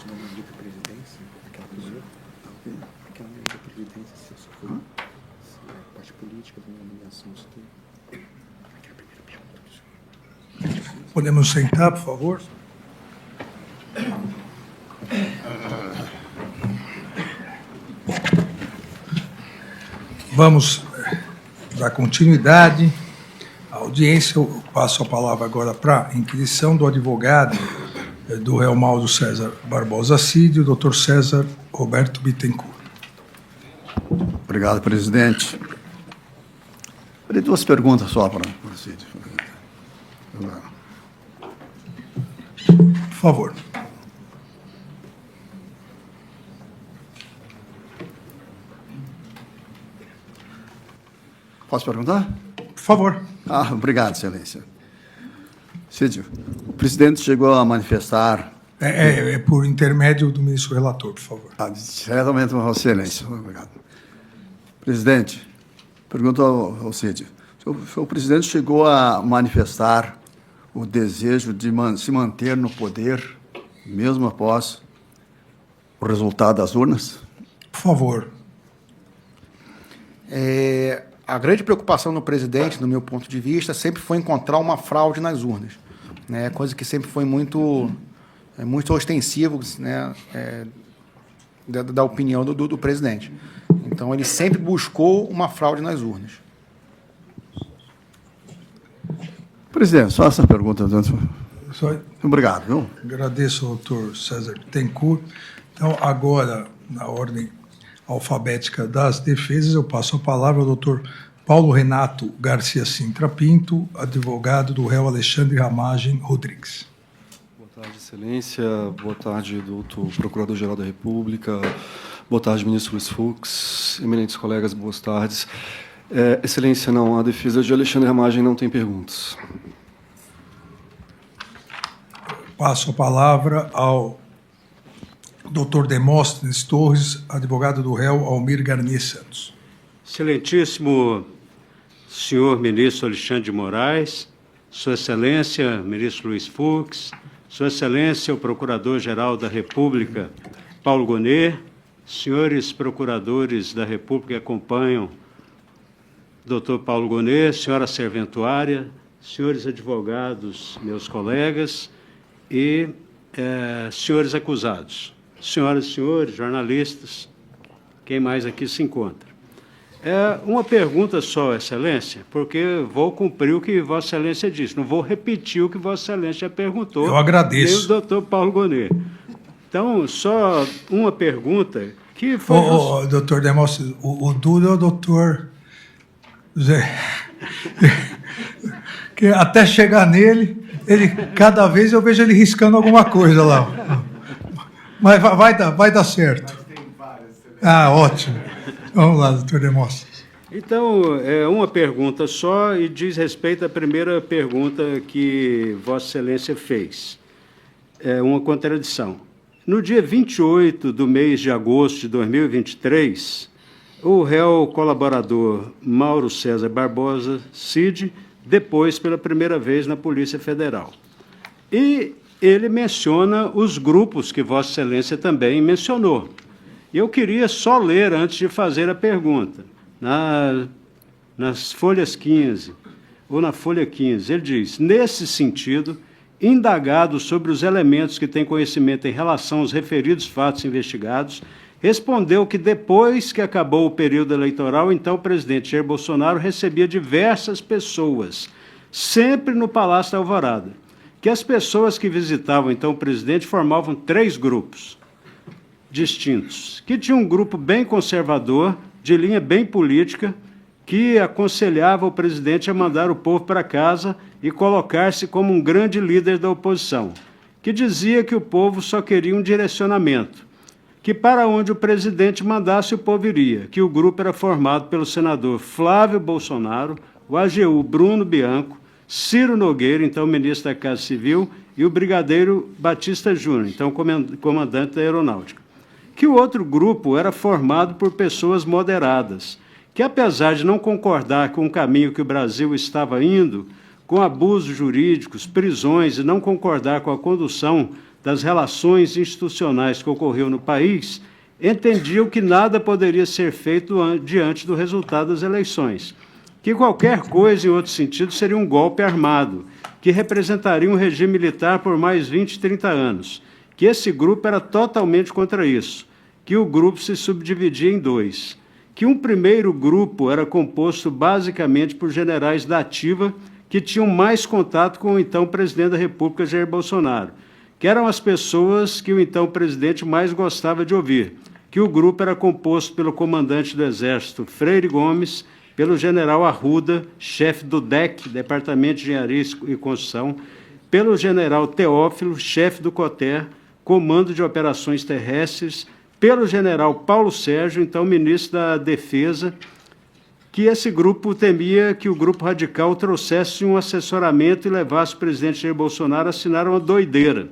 sobre a medida da presidência, aquela pessoa, aquela medida da presidência, se isso foi parte política, de uma nomeação, se tem. Aquela primeira pergunta do senhor. Podemos sentar, por favor? Vamos dar continuidade à audiência. Eu passo a palavra agora para a inquisição do advogado do réu Mauro César Barbosa Cid, o doutor César Roberto Bittencourt. Obrigado, presidente. Farei duas perguntas só para o Cid. Por favor. Posso perguntar? Por favor. Obrigado, excelência. Cid, o presidente chegou a manifestar... É por intermédio do ministro relator, por favor. Diretamente para Vossa Excelência. Obrigado. Presidente, pergunto ao Cid. O presidente chegou a manifestar o desejo de se manter no poder, mesmo após o resultado das urnas? Por favor. A grande preocupação do presidente, do meu ponto de vista, sempre foi encontrar uma fraude nas urnas, né? Coisa que sempre foi muito ostensivo, né? Da opinião do presidente. Então, ele sempre buscou uma fraude nas urnas. Presidente, só essa pergunta. Só... Obrigado, viu? Agradeço ao doutor César Bittencourt. Então, agora, na ordem alfabética das defesas, eu passo a palavra ao doutor Paulo Renato Garcia Sintra Pinto, advogado do réu Alexandre Ramagem Rodrigues. Boa tarde, excelência. Boa tarde, doutor Procurador-Geral da República. Boa tarde, ministro Luiz Fux. Eminentes colegas, boas tardes. Excelência, não, a defesa de Alexandre Ramagem não tem perguntas. Passo a palavra ao doutor Demóstenes Torres, advogado do réu Almir Garnier Santos. Excelentíssimo senhor ministro Alexandre de Moraes, Sua Excelência, ministro Luiz Fux, Sua Excelência, o Procurador-Geral da República, Paulo Gonet, senhores procuradores da República que acompanham doutor Paulo Gonet, senhora serventuária, senhores advogados, meus colegas e senhores acusados, senhoras e senhores, jornalistas, quem mais aqui se encontra. Uma pergunta só, Excelência, porque vou cumprir o que Vossa Excelência disse, não vou repetir o que Vossa Excelência já perguntou. Eu agradeço. Nem o doutor Paulo Gonet. Então, só uma pergunta que foi... Doutor Demóstenes, o duro é o doutor Zé, que até chegar nele, cada vez eu vejo ele riscando alguma coisa lá. Mas vai dar certo. Ótimo. Vamos lá, doutor Demóstenes. Então, uma pergunta só e diz respeito à primeira pergunta que Vossa Excelência fez. É uma contradição. No dia 28 do mês de agosto de 2023, o réu colaborador Mauro César Barbosa Cid depôs pela primeira vez na Polícia Federal. E ele menciona os grupos que Vossa Excelência também mencionou. Eu queria só ler antes de fazer a pergunta. Nas folhas 15, ou na folha 15, ele diz, nesse sentido, indagado sobre os elementos que têm conhecimento em relação aos referidos fatos investigados, respondeu que depois que acabou o período eleitoral, então o presidente Jair Bolsonaro recebia diversas pessoas, sempre no Palácio da Alvorada, que as pessoas que visitavam então o presidente formavam 3 grupos distintos, que tinha um grupo bem conservador, de linha bem política, que aconselhava o presidente a mandar o povo para casa e colocar-se como um grande líder da oposição, que dizia que o povo só queria um direcionamento, que para onde o presidente mandasse o povo iria, que o grupo era formado pelo senador Flávio Bolsonaro, o AGU Bruno Bianco, Ciro Nogueira, então ministro da Casa Civil, e o brigadeiro Batista Júnior, então comandante da Aeronáutica. Que o outro grupo era formado por pessoas moderadas, que apesar de não concordar com o caminho que o Brasil estava indo, com abusos jurídicos, prisões, e não concordar com a condução das relações institucionais que ocorreu no país, entendiam que nada poderia ser feito diante do resultado das eleições, que qualquer coisa, em outro sentido, seria um golpe armado, que representaria um regime militar por mais 20, 30 anos, que esse grupo era totalmente contra isso, que o grupo se subdividia em dois, que um primeiro grupo era composto basicamente por generais da ativa que tinham mais contato com o então presidente da República, Jair Bolsonaro, que eram as pessoas que o então presidente mais gostava de ouvir, que o grupo era composto pelo comandante do Exército, Freire Gomes, pelo general Arruda, chefe do DEC, Departamento de Engenharia e Construção, pelo general Teófilo, chefe do COTER, Comando de Operações Terrestres, pelo general Paulo Sérgio, então ministro da Defesa, que esse grupo temia que o grupo radical trouxesse um assessoramento e levasse o presidente Jair Bolsonaro a assinar uma doideira.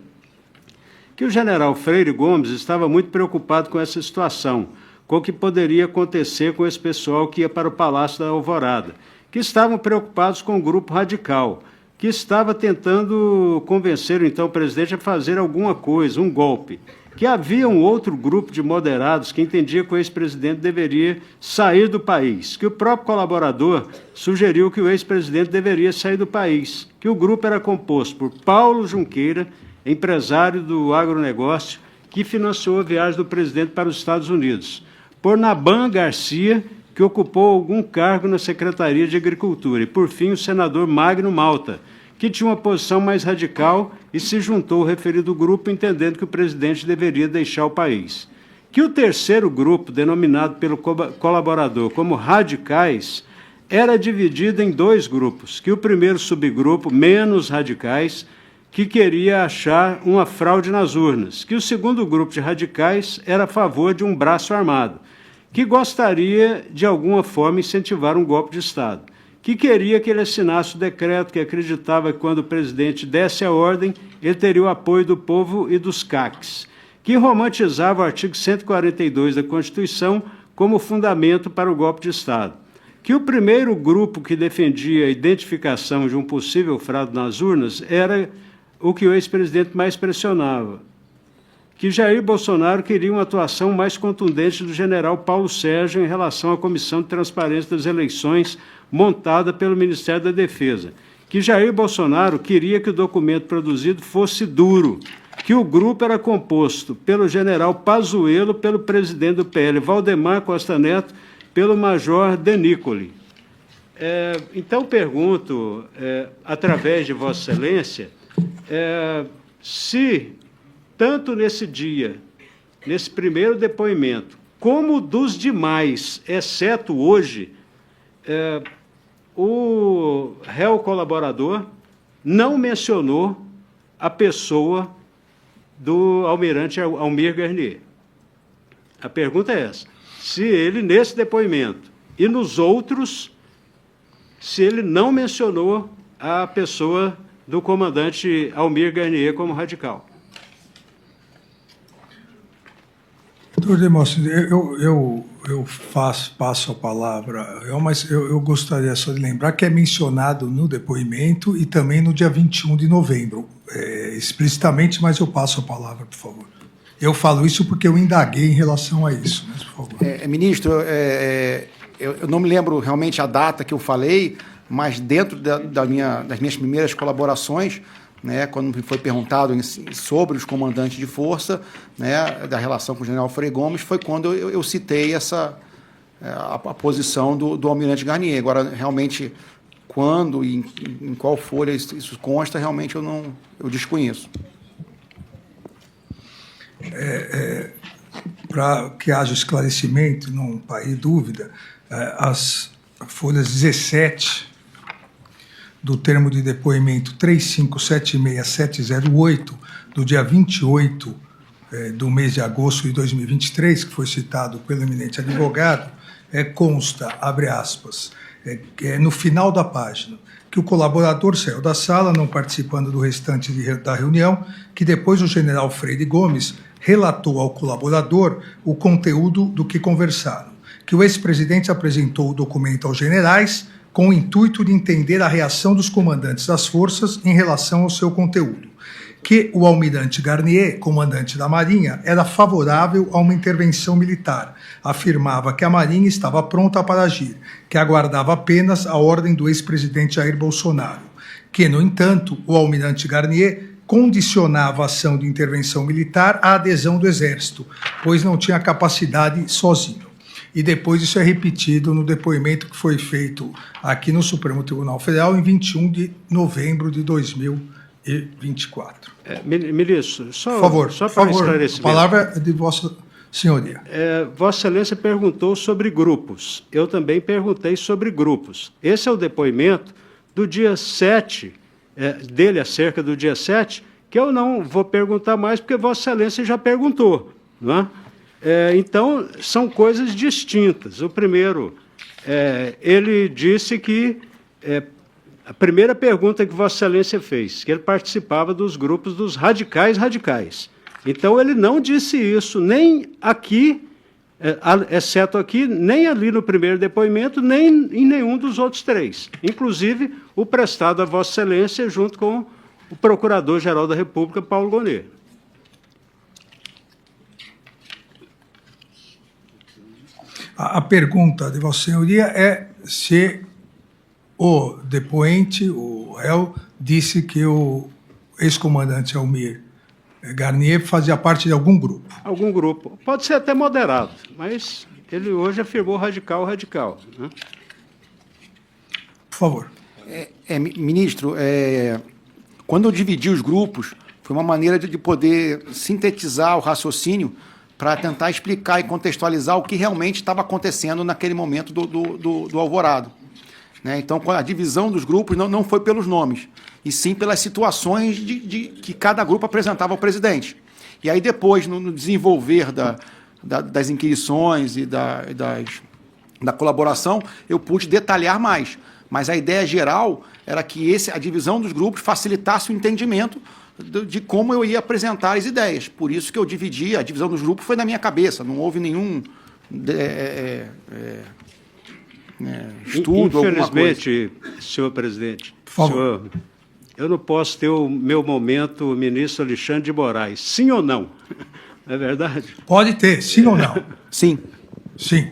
Que o general Freire Gomes estava muito preocupado com essa situação, com o que poderia acontecer com esse pessoal que ia para o Palácio da Alvorada, que estavam preocupados com o grupo radical, que estava tentando convencer então o presidente a fazer alguma coisa, um golpe, que havia um outro grupo de moderados que entendia que o ex-presidente deveria sair do país, que o próprio colaborador sugeriu que o ex-presidente deveria sair do país, que o grupo era composto por Paulo Junqueira, empresário do agronegócio, que financiou a viagem do presidente para os Estados Unidos, por Naban Garcia, que ocupou algum cargo na Secretaria de Agricultura, e, por fim, o senador Magno Malta, que tinha uma posição mais radical e se juntou ao referido grupo, entendendo que o presidente deveria deixar o país. Que o terceiro grupo, denominado pelo colaborador como radicais, era dividido em dois grupos, que o primeiro subgrupo, menos radicais, que queria achar uma fraude nas urnas, que o segundo grupo de radicais era a favor de um braço armado, que gostaria, de alguma forma, incentivar um golpe de Estado, que queria que ele assinasse o decreto, que acreditava que, quando o presidente desse a ordem, ele teria o apoio do povo e dos CACs, que romantizava o artigo 142 da Constituição como fundamento para o golpe de Estado, que o primeiro grupo que defendia a identificação de um possível fraude nas urnas era o que o ex-presidente mais pressionava, que Jair Bolsonaro queria uma atuação mais contundente do general Paulo Sérgio em relação à Comissão de Transparência das Eleições montada pelo Ministério da Defesa, que Jair Bolsonaro queria que o documento produzido fosse duro, que o grupo era composto pelo general Pazuello, pelo presidente do PL, Valdemar Costa Neto, pelo major Denícoli. Então, pergunto, através de Vossa Excelência, se, tanto nesse dia, nesse primeiro depoimento, como dos demais, exceto hoje, o réu colaborador não mencionou a pessoa do almirante Almir Garnier. A pergunta é essa: se ele, nesse depoimento, e nos outros, se ele não mencionou a pessoa do comandante Almir Garnier como radical. Doutor Demóstenes, eu passo a palavra, mas eu gostaria só de lembrar que é mencionado no depoimento e também no dia 21 de novembro, explicitamente, mas eu passo a palavra, por favor. Eu falo isso porque eu indaguei em relação a isso, mas, por favor. Ministro, eu não me lembro realmente a data que eu falei, mas dentro das minhas primeiras colaborações, né, quando me foi perguntado sobre os comandantes de força, né, da relação com o general Freire Gomes, foi quando eu citei a posição do almirante Garnier. Agora, realmente, quando e em qual folha isso consta, realmente eu desconheço. Para que haja esclarecimento, não paire dúvida, as folhas 17 do termo de depoimento 3576708, do dia 28 do mês de agosto de 2023, que foi citado pelo eminente advogado, consta, abre aspas, no final da página, que o colaborador saiu da sala, não participando do restante da reunião, que depois o general Freire Gomes relatou ao colaborador o conteúdo do que conversaram, que o ex-presidente apresentou o documento aos generais com o intuito de entender a reação dos comandantes das forças em relação ao seu conteúdo, que o almirante Garnier, comandante da Marinha, era favorável a uma intervenção militar. Afirmava que a Marinha estava pronta para agir, que aguardava apenas a ordem do ex-presidente Jair Bolsonaro. Que, no entanto, o almirante Garnier condicionava a ação de intervenção militar à adesão do Exército, pois não tinha capacidade sozinho. E depois isso é repetido no depoimento que foi feito aqui no Supremo Tribunal Federal em 21 de novembro de 2024. Ministro, só, Por favor, só por para favor, a esclarecimento. palavra é de Vossa Senhoria. Vossa Excelência perguntou sobre grupos. Eu também perguntei sobre grupos. Esse é o depoimento do dia 7, dele acerca do dia 7, que eu não vou perguntar mais, porque Vossa Excelência já perguntou, não é? Então, são coisas distintas. O primeiro, ele disse que, a primeira pergunta que Vossa Excelência fez, que ele participava dos grupos dos radicais. Então, ele não disse isso, nem aqui, exceto aqui, nem ali no primeiro depoimento, nem em nenhum dos outros 3. Inclusive, o prestado a Vossa Excelência junto com o Procurador-Geral da República, Paulo Gonet. A pergunta de Vossa Senhoria é se o depoente, o réu, disse que o ex-comandante Almir Garnier fazia parte de algum grupo. Algum grupo. Pode ser até moderado, mas ele hoje afirmou radical. Né? Por favor. Ministro, quando eu dividi os grupos, foi uma maneira de poder sintetizar o raciocínio para tentar explicar e contextualizar o que realmente estava acontecendo naquele momento do Alvorado. Né? Então, a divisão dos grupos não foi pelos nomes, e sim pelas situações que cada grupo apresentava ao presidente. E aí, depois, no desenvolver das inquirições e da colaboração, eu pude detalhar mais. Mas a ideia geral era que a divisão dos grupos facilitasse o entendimento de como eu ia apresentar as ideias. Por isso que eu dividi, a divisão dos grupos foi na minha cabeça, não houve nenhum estudo, alguma coisa. Infelizmente, senhor presidente, Por favor. senhor, eu não posso ter o meu momento, o ministro Alexandre de Moraes. Sim ou não? Não é verdade? Pode ter, sim ou não? Sim. Sim.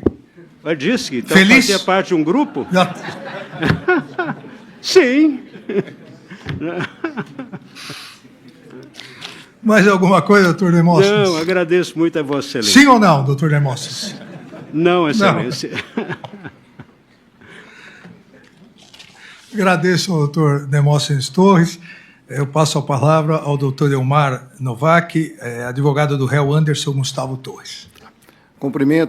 Mas disse que então Feliz? fazia parte de um grupo? Já... Sim. Mais alguma coisa, doutor Demóstenes? Não, agradeço muito a Vossa Excelência. Sim ou não, doutor Demóstenes? Não, Excelência. Agradeço ao doutor Demóstenes Torres. Eu passo a palavra ao doutor Elmar Novak, advogado do réu Anderson Gustavo Torres. Cumprimento